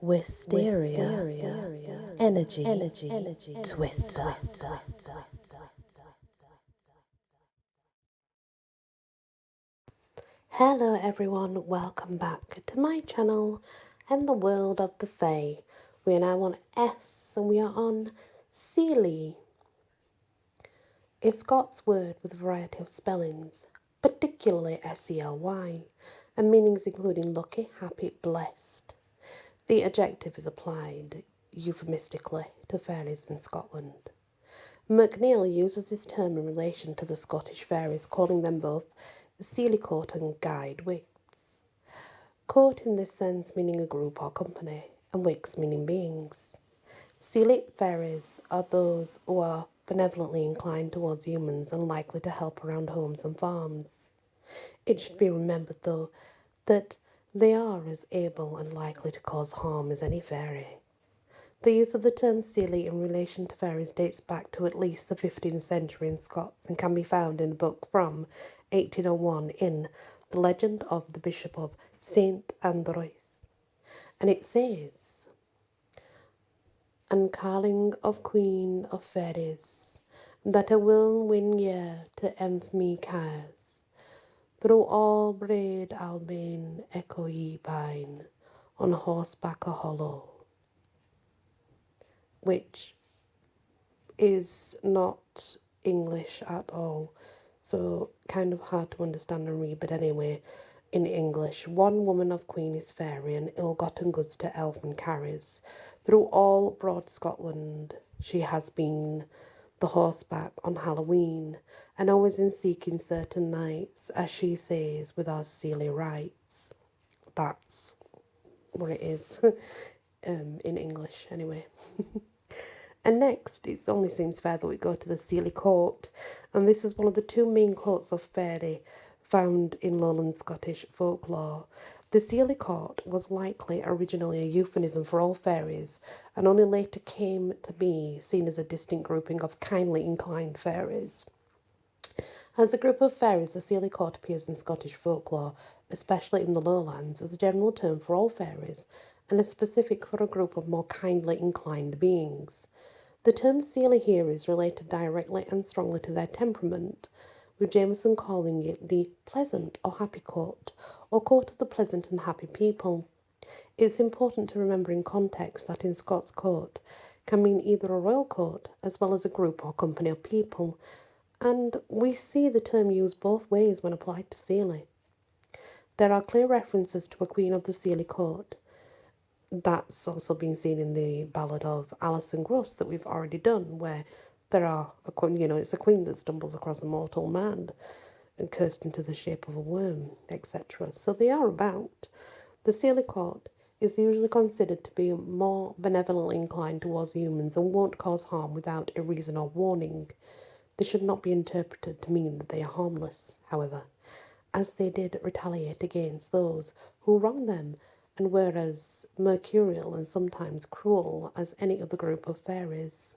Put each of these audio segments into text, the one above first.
Wysteria, energy, twister. Hello everyone, welcome back to my channel and the world of the Fae. We are now on S and we are on Seelie. A Scots word with a variety of spellings, particularly S-E-L-Y, and meanings including lucky, happy, blessed. The adjective is applied euphemistically to fairies in Scotland. MacNeill uses this term in relation to the Scottish fairies, calling them both the Seelie court and guide wicks. Court in this sense meaning a group or company, and wicks meaning beings. Seelie fairies are those who are benevolently inclined towards humans and likely to help around homes and farms. It should be remembered, though, that they are as able and likely to cause harm as any fairy. The use of the term Seelie in relation to fairies dates back to at least the 15th century in Scots and can be found in a book from 1801 in The Legend of the Bishop of St. Andrews. And it says, "An calling of Queen of Fairies, that a will win ye to enf me cause, through all braid Albain echo ye pine, on horseback a hollow," which is not English at all, so kind of hard to understand and read, but anyway, in English, one woman of Queen is fairy and ill-gotten goods to elfin carries. Through all broad Scotland she has been, the horseback on Halloween, and always in seeking certain knights, as she says with our Seelie rights. That's what it is in English anyway. And next, it only seems fair that we go to the Seelie court, and this is one of the two main courts of fairy found in lowland Scottish folklore. The Seelie court was likely originally a euphemism for all fairies, and only later came to be seen as a distinct grouping of kindly inclined fairies. As a group of fairies, the Seelie court appears in Scottish folklore, especially in the lowlands, as a general term for all fairies, and is specific for a group of more kindly inclined beings. The term Seelie here is related directly and strongly to their temperament, with Jameson calling it the pleasant or happy court, or court of the pleasant and happy people. It's important to remember in context that in Scots court can mean either a royal court as well as a group or company of people, and we see the term used both ways when applied to Seelie. There are clear references to a queen of the Seelie court. That's also been seen in the ballad of Alison Gross that we've already done, where there are a queen, it's a queen that stumbles across a mortal man and cursed into the shape of a worm, etc. So they are about. The Seelie court is usually considered to be more benevolently inclined towards humans and won't cause harm without a reason or warning. This should not be interpreted to mean that they are harmless, however, as they did retaliate against those who wronged them and were as mercurial and sometimes cruel as any other group of fairies.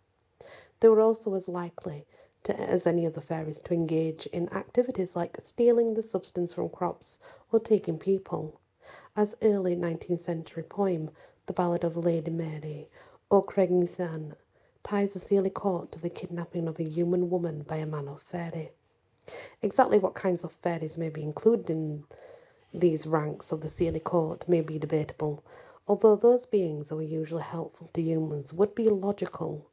They were also as likely as any other fairies to engage in activities like stealing the substance from crops or taking people. As early 19th century poem, The Ballad of Lady Mary, or Cregnythan, ties the Seelie court to the kidnapping of a human woman by a man of fairy. Exactly what kinds of fairies may be included in these ranks of the Seelie court may be debatable, although those beings who are usually helpful to humans would be logical.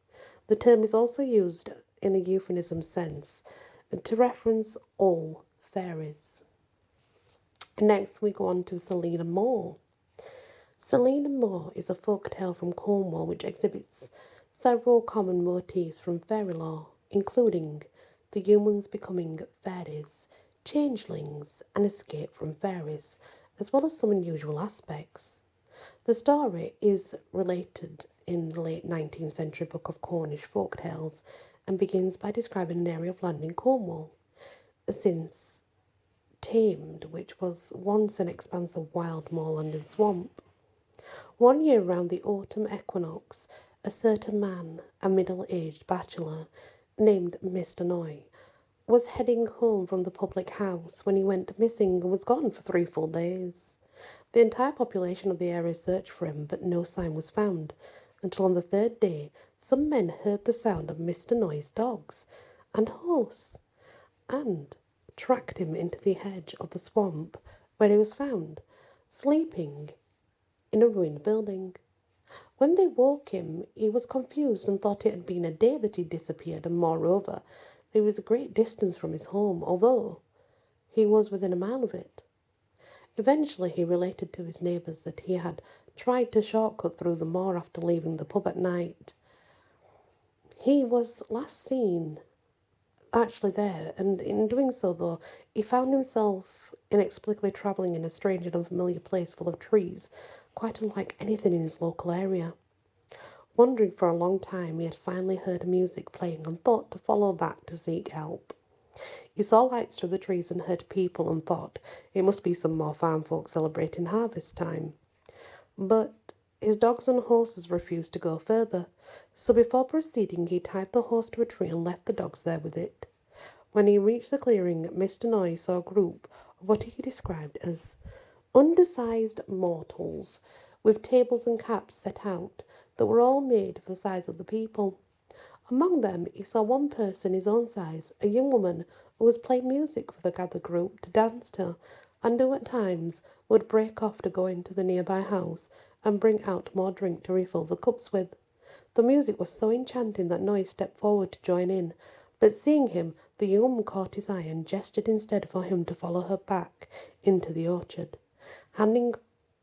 The term is also used in a euphemism sense to reference all fairies. Next, we go on to Selina Moore. Selina Moore is a folk tale from Cornwall which exhibits several common motifs from fairy lore, including the humans becoming fairies, changelings, and escape from fairies, as well as some unusual aspects. The story is related in the late 19th century book of Cornish folk tales and begins by describing an area of land in Cornwall, since tamed, which was once an expanse of wild moorland and swamp. One year around the autumn equinox, a certain man, a middle-aged bachelor, named Mr. Noy, was heading home from the public house when he went missing and was gone for 3 full days. The entire population of the area searched for him, but no sign was found, until on the third day some men heard the sound of Mr. Noy's dogs and horse, and tracked him into the edge of the swamp, where he was found, sleeping in a ruined building. When they woke him, he was confused and thought it had been a day that he disappeared, and moreover, there was a great distance from his home, although he was within a mile of it. Eventually, he related to his neighbours that he had tried to shortcut through the moor after leaving the pub at night. He was last seen actually there, and in doing so, though, he found himself inexplicably travelling in a strange and unfamiliar place full of trees, quite unlike anything in his local area. Wondering for a long time, he had finally heard music playing and thought to follow that to seek help. He saw lights through the trees and heard people and thought it must be some more farm folk celebrating harvest time. But his dogs and horses refused to go further, so before proceeding he tied the horse to a tree and left the dogs there with it. When he reached the clearing, Mr. Noy saw a group of what he described as undersized mortals, with tables and caps set out that were all made of the size of the people. Among them he saw one person his own size, a young woman who was playing music for the gathered group to dance to, and who at times would break off to go into the nearby house and bring out more drink to refill the cups with. The music was so enchanting that Noy stepped forward to join in, but seeing him, the young woman caught his eye and gestured instead for him to follow her back into the orchard, handing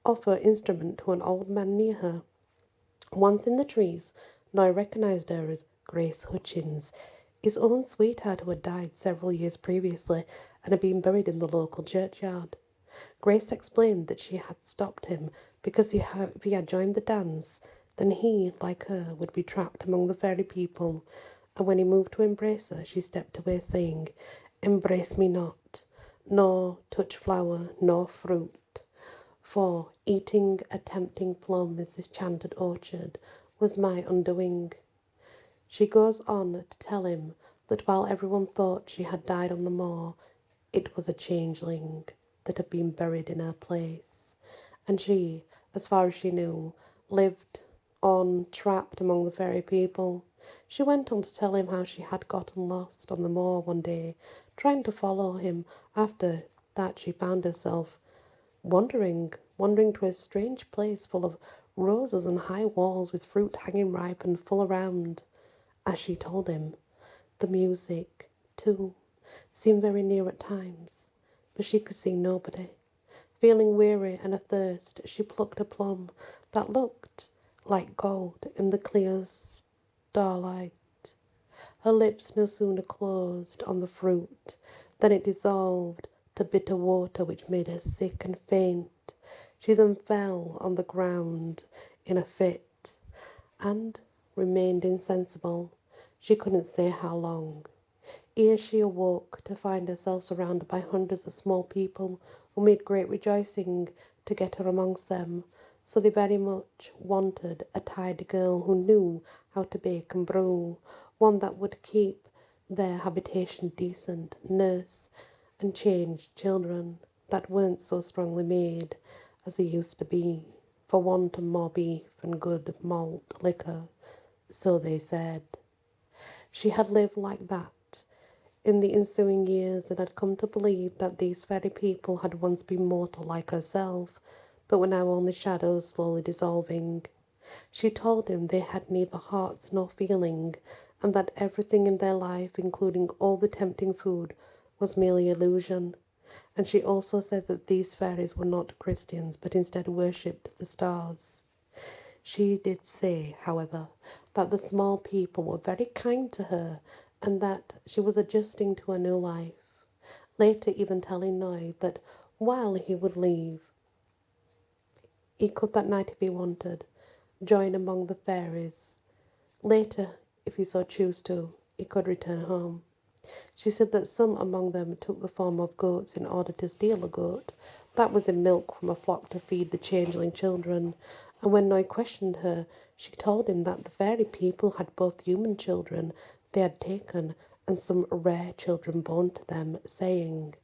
off her instrument to an old man near her. Once in the trees, Noy recognised her as Grace Hutchins, his own sweetheart who had died several years previously and had been buried in the local churchyard. Grace explained that she had stopped him because if he had joined the dance, then he, like her, would be trapped among the fairy people, and when he moved to embrace her, she stepped away, saying, "Embrace me not, nor touch flower nor fruit, for eating a tempting plum is this chanted orchard was my undoing." She goes on to tell him that while everyone thought she had died on the moor, it was a changeling that had been buried in her place, and she, as far as she knew, lived on trapped among the fairy people. She went on to tell him how she had gotten lost on the moor one day, trying to follow him. After that she found herself wandering to a strange place full of roses and high walls with fruit hanging ripe and full around. As she told him, the music, too, seemed very near at times, but she could see nobody. Feeling weary and athirst, she plucked a plum that looked like gold in the clear starlight. Her lips no sooner closed on the fruit than it dissolved to bitter water which made her sick and faint. She then fell on the ground in a fit and remained insensible. She couldn't say how long. Ere she awoke to find herself surrounded by hundreds of small people who made great rejoicing to get her amongst them. So they very much wanted a tidy girl who knew how to bake and brew, one that would keep their habitation decent, nurse and change children that weren't so strongly made as they used to be, for want of more beef and good malt liquor, so they said. She had lived like that in the ensuing years and had come to believe that these very people had once been mortal like herself, but were now only shadows slowly dissolving. She told him they had neither hearts nor feeling, and that everything in their life, including all the tempting food, was merely illusion. And she also said that these fairies were not Christians, but instead worshipped the stars. She did say, however, that the small people were very kind to her and that she was adjusting to a new life. Later, even telling Noy that while he would leave, he could that night, if he wanted, join among the fairies. Later, if he so chose to, he could return home. She said that some among them took the form of goats in order to steal a goat that was in milk from a flock to feed the changeling children, and when Noy questioned her, she told him that the fairy people had both human children they had taken and some rare children born to them, saying,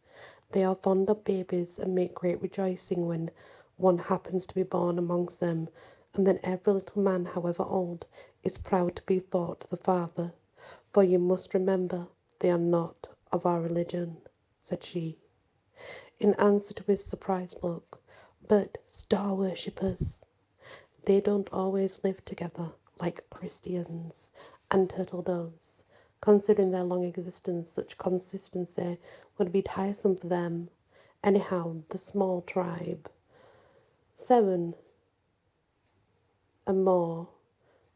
"They are fond of babies and make great rejoicing when one happens to be born amongst them, and then every little man, however old, is proud to be thought the father. For you must remember, they are not of our religion, said she, in answer to his surprised look, but star worshippers. They don't always live together like Christians and turtle doves. Considering their long existence, such consistency would be tiresome for them. Anyhow, the small tribe, 7 and more,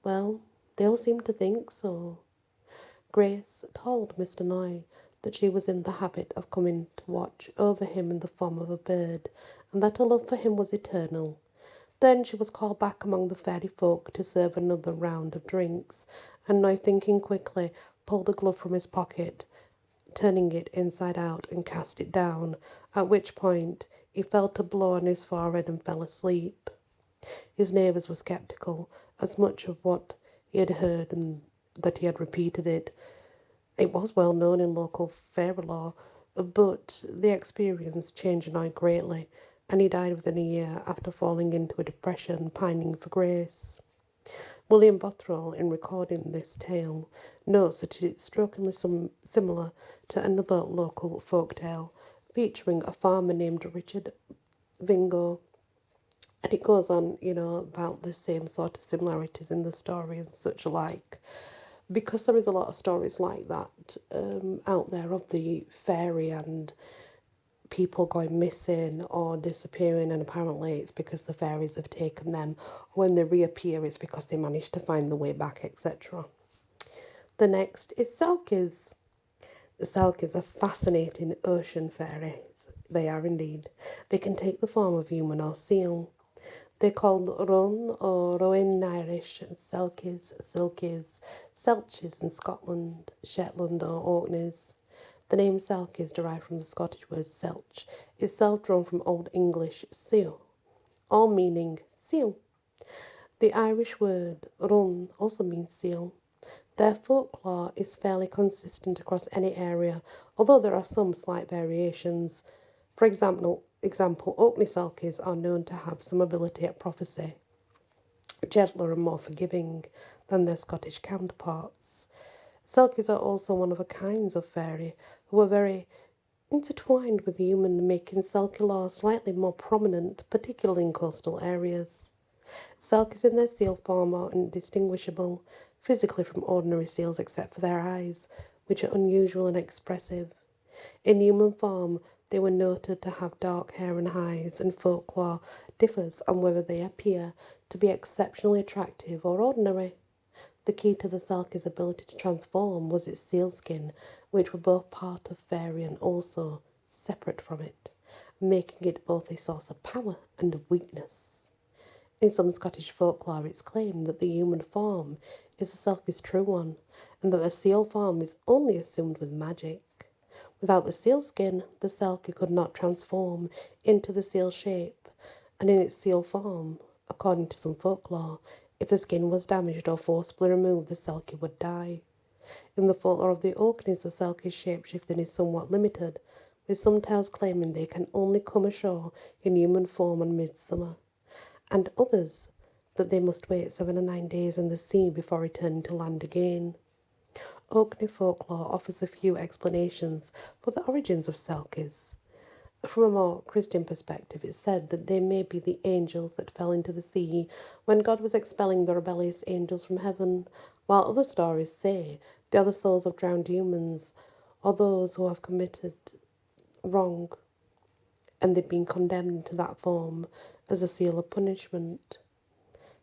well, they all seem to think so. Grace told Mr. Noy that she was in the habit of coming to watch over him in the form of a bird, and that her love for him was eternal. Then she was called back among the fairy folk to serve another round of drinks, and Noy, thinking quickly, pulled a glove from his pocket, turning it inside out, and cast it down, at which point he felt a blow on his forehead and fell asleep. His neighbours were sceptical, as much of what he had heard and that he had repeated it. It was well known in local fairy lore, but the experience changed Noy greatly, and he died within a year after falling into a depression, pining for Grace. William Bothwell, in recording this tale, notes that it is strikingly similar to another local folk tale featuring a farmer named Richard Vingo. And it goes on, about the same sort of similarities in the story and such like. Because there is a lot of stories like that out there of the fairy and people going missing or disappearing, and apparently it's because the fairies have taken them. When they reappear, it's because they managed to find the way back, etc. The next is Selkies. The Selkies are fascinating ocean fairies. They are indeed. They can take the form of human or seal. They're called Run or Rowan in Irish, Selkies, Silkies, Selches in Scotland, Shetland or Orkneys. The name Selkie is derived from the Scottish word selch, itself drawn from Old English seal, all meaning seal. The Irish word run also means seal. Their folklore is fairly consistent across any area, although there are some slight variations. For example, Orkney Selkies are known to have some ability at prophecy, gentler and more forgiving than their Scottish counterparts. Selkies are also one of the kinds of fairy who are very intertwined with human, making Selkie lore slightly more prominent, particularly in coastal areas. Selkies in their seal form are indistinguishable physically from ordinary seals except for their eyes, which are unusual and expressive. In human form, they were noted to have dark hair and eyes, and folklore differs on whether they appear to be exceptionally attractive or ordinary. The key to the Selkie's ability to transform was its sealskin, which were both part of fairy and also separate from it, making it both a source of power and of weakness. In some Scottish folklore, it's claimed that the human form is the Selkie's true one, and that the seal form is only assumed with magic. Without the sealskin, the Selkie could not transform into the seal shape, and in its seal form, according to some folklore, if the skin was damaged or forcibly removed, the Selkie would die. In the folklore of the Orkneys, the Selkie's shapeshifting is somewhat limited, with some tales claiming they can only come ashore in human form on midsummer, and others that they must wait 7 or 9 days in the sea before returning to land again. Orkney folklore offers a few explanations for the origins of Selkies. From a more Christian perspective, it's said that they may be the angels that fell into the sea when God was expelling the rebellious angels from heaven, while other stories say they are the souls of drowned humans or those who have committed wrong and they've been condemned to that form as a seal of punishment.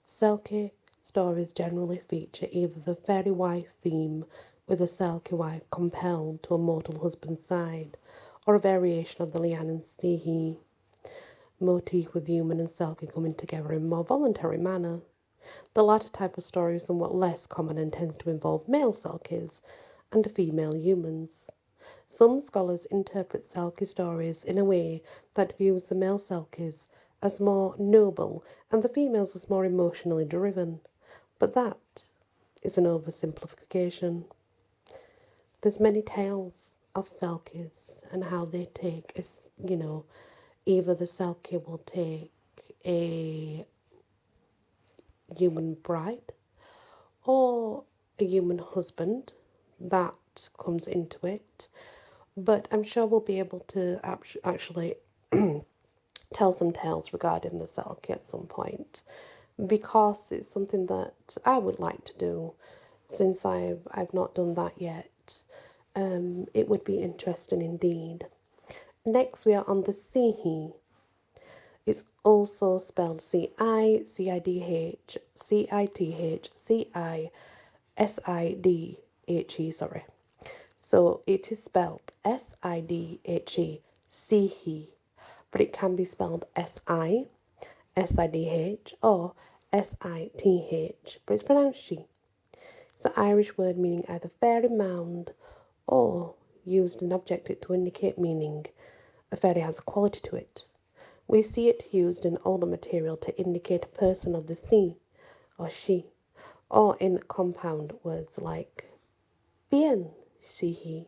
Selkie stories generally feature either the fairy wife theme, with a Selkie wife compelled to a mortal husband's side, or a variation of the Leanne and Seelie motif with human and Selkie coming together in a more voluntary manner. The latter type of story is somewhat less common and tends to involve male Selkies and female humans. Some scholars interpret Selkie stories in a way that views the male Selkies as more noble and the females as more emotionally driven, but that is an oversimplification. There's many tales of Selkies and how they take, either the Selkie will take a human bride or a human husband that comes into it. But I'm sure we'll be able to actually tell some tales regarding the Selkie at some point, because it's something that I would like to do since I've not done that yet. It would be interesting indeed. Next, we are on the Seelie. It's also spelled Cididh, Cidhe, sorry. So it is spelled Sidhe, Sihi, but it can be spelled Sidh, or Sith, but it's pronounced she. It's an Irish word meaning either fairy mound or used an object to indicate meaning a fairy has a quality to it. We see it used in older material to indicate a person of the sea, or she, or in compound words like bien, she,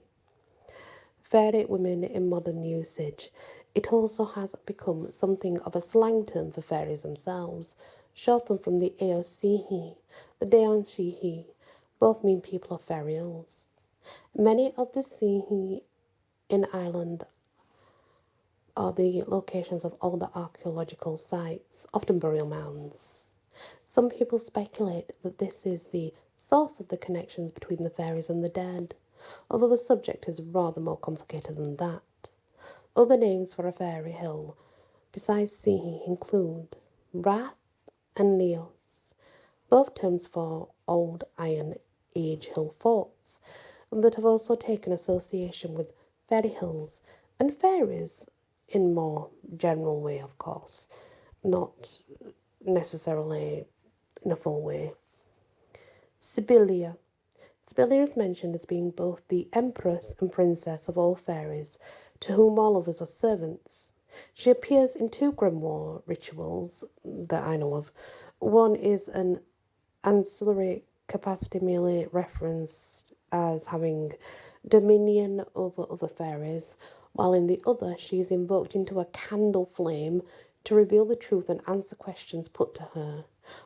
fairy women in modern usage. It also has become something of a slang term for fairies themselves, shortened from the Aosihi, the Daon Shihi, both mean people of fairy hills. Many of the Sihi in Ireland are the locations of older archaeological sites, often burial mounds. Some people speculate that this is the source of the connections between the fairies and the dead, although the subject is rather more complicated than that. Other names for a fairy hill besides Sihi include Rath and Leos, both terms for old Iron Age hill forts, that have also taken association with fairy hills and fairies in more general way, of course, not necessarily in a full way. Sibylla. Sibylla is mentioned as being both the empress and princess of all fairies, to whom all of us are servants. She appears in two grimoire rituals that I know of. One is an ancillary capacity merely referenced as having dominion over other fairies, while in the other she is invoked into a candle flame to reveal the truth and answer questions put to her.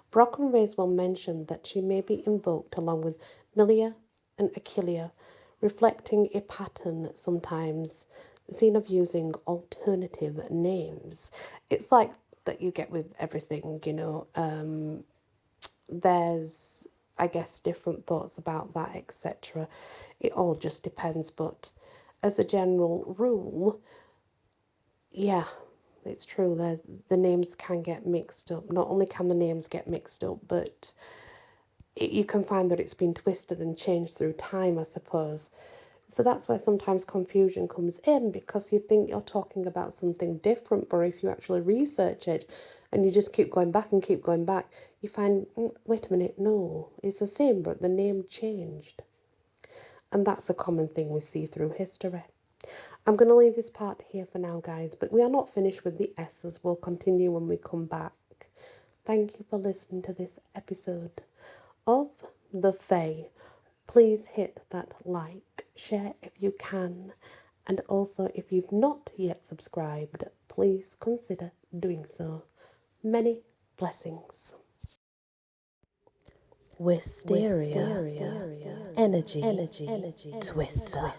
Brock and Raiswell mentioned that she may be invoked along with Milia and Achillea, reflecting a pattern sometimes seen of using alternative names. It's like that you get with everything, there's, I guess, different thoughts about that, etc. It all just depends, but as a general rule, yeah, it's true. The names can get mixed up. Not only can the names get mixed up, but you can find that it's been twisted and changed through time, I suppose. So that's where sometimes confusion comes in, because you think you're talking about something different, but if you actually research it and you just keep going back and keep going back, you find, wait a minute, no, it's the same, but the name changed. And that's a common thing we see through history. I'm going to leave this part here for now, guys, but we are not finished with the S's. We'll continue when we come back. Thank you for listening to this episode of The Fae. Please hit that like, share if you can, and also if you've not yet subscribed, please consider doing so. Many blessings. Wysteria, energy, twister.